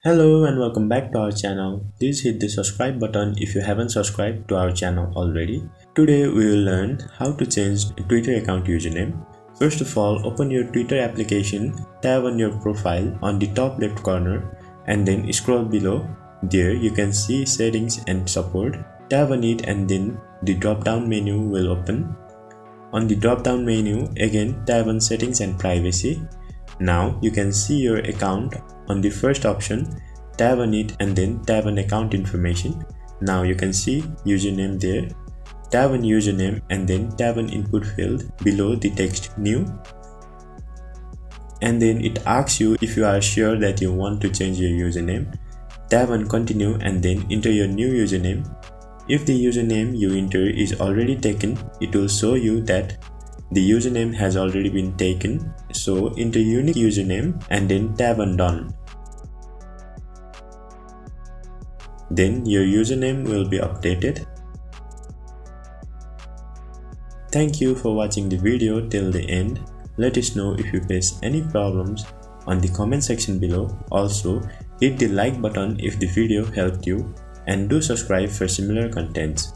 Hello and welcome back to our channel. Please hit the subscribe button if you haven't subscribed to our channel already. Today we will learn how to change a Twitter account username. First of all, open your Twitter application, tab on your profile on the top left corner and then scroll below. There you can see settings and support. Tab on it and then the drop down menu will open. On the drop down menu, again tab on settings and privacy. Now you can see your account on the first option, tab on it and then tab on account information. Now you can see username there. Tab on username and then tab on input field below the text new. And then it asks you if you are sure that you want to change your username. Tab on continue and then enter your new username. If the username you enter is already taken, it will show you that the username has already been taken, so enter unique username and then tab on done. Then your username will be updated. Thank you for watching the video till the end. Let us know if you face any problems on the comment section below. Also, hit the like button if the video helped you and do subscribe for similar contents.